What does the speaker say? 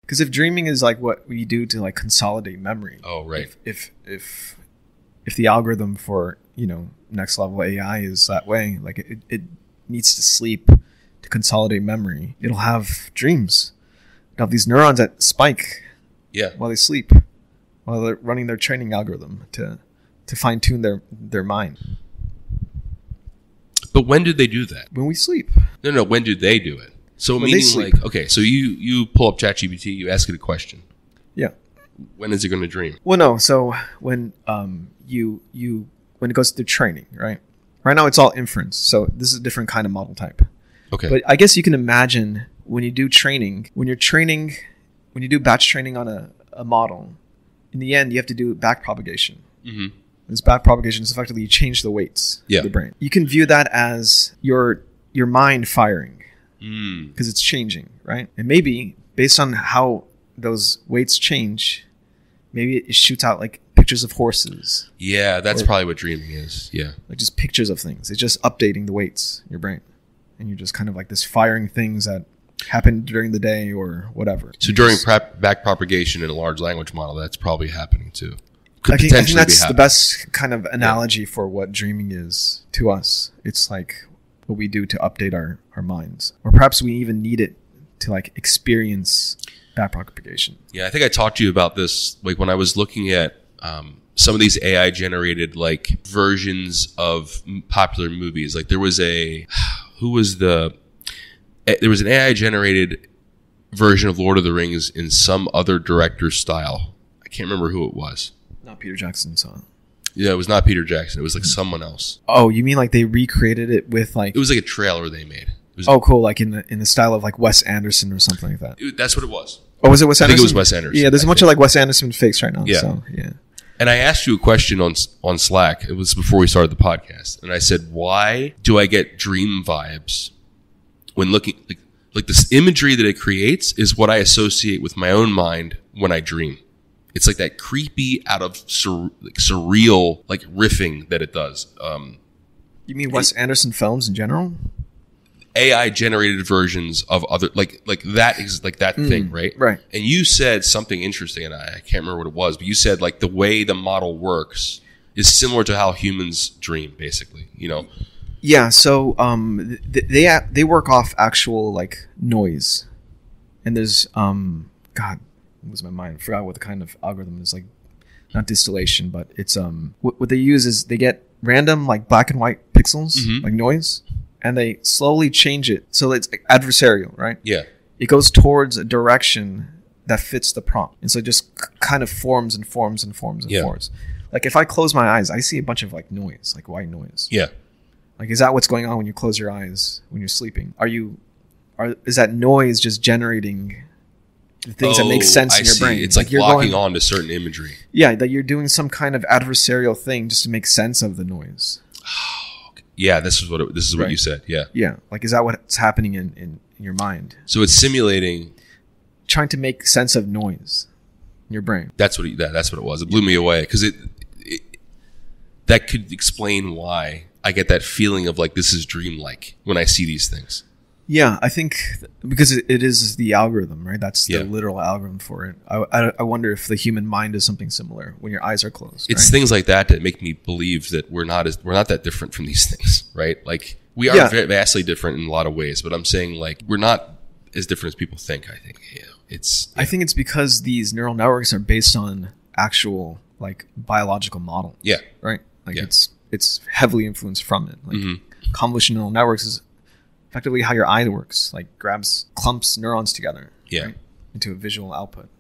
Because if dreaming is like what we do to like consolidate memory. Oh, right. If the algorithm for, next level AI is that way, like it needs to sleep to consolidate memory. It'll have dreams. It'll have these neurons that spike while they sleep, while they're running their training algorithm to fine tune their mind. But when do they do that? When we sleep. No. When do they do it? So When meaning they sleep. like, okay, so you pull up ChatGPT, you ask it a question. Yeah. When is it going to dream? Well, no. So when when it goes through training, right? Right now it's all inference. So this is a different kind of model type. Okay. But I guess you can imagine when you do training, when you do batch training on a model, in the end you have to do back propagation. Mm-hmm. This back propagation is effectively you change the weights of the brain. You can view that as your mind firing because it's changing, right? And maybe based on how those weights change, maybe it shoots out like pictures of horses. Yeah, that's probably what dreaming is. Yeah. Like just pictures of things. It's just updating the weights in your brain. And you're just kind of like this firing things that happened during the day or whatever. So during back propagation in a large language model, that's probably happening too. I think that's the best kind of analogy for what dreaming is to us. It's like what we do to update our minds. Or perhaps we even need it to like experience back propagation. Yeah, I think I talked to you about this like when I was looking at some of these AI generated like versions of popular movies. Like there was an AI generated version of Lord of the Rings in some other director's style. I can't remember who it was. Not Peter Jackson, so. Yeah, it was not Peter Jackson. It was like someone else. Oh, you mean like they recreated it with like? It was like a trailer they made. Cool! Like in the style of like Wes Anderson or something like that. That's what it was. Oh, was it Wes Anderson? I think it was Wes Anderson. Yeah, there's a bunch of like Wes Anderson fakes right now. Yeah. So, yeah. And I asked you a question on Slack. It was before we started the podcast, and I said, "Why do I get dream vibes when looking like this imagery that it creates is what I associate with my own mind when I dream? It's like that creepy, out of surreal, like riffing that it does." You mean Wes Anderson films in general? AI generated versions of other like that is like that thing, right? Right. And you said something interesting, and I can't remember what it was, but you said like the way the model works is similar to how humans dream, basically. Yeah. So they work off actual like noise, and there's God, it was my mind. I forgot what the kind of algorithm is, like not distillation, but it's what they use is they get random like black and white pixels, like noise. And they slowly change it so it's adversarial, right? Yeah. It goes towards a direction that fits the prompt. And so it just kind of forms and forms and forms and forms. Like if I close my eyes, I see a bunch of like noise, like white noise. Yeah. Like is that what's going on when you close your eyes when you're sleeping? Is that noise just generating the things that make sense in your brain? It's like locking on to certain imagery. Yeah, that you're doing some kind of adversarial thing just to make sense of the noise. Yeah, this is what you said. Yeah. Yeah. Like, is that what's happening in your mind? So it's simulating, trying to make sense of noise in your brain. That's what it was. It blew me away because that could explain why I get that feeling of like this is dreamlike when I see these things. Yeah, I think because it is the algorithm, right? That's the literal algorithm for it. I wonder if the human mind is something similar when your eyes are closed. It's things like that make me believe that we're not that different from these things, right? Like we are vastly different in a lot of ways, but I'm saying like we're not as different as people think. I think I think it's because these neural networks are based on actual like biological model. Yeah. Right. Like it's heavily influenced from it. Like convolutional neural networks is effectively how your eye works, like clumps neurons together into a visual output.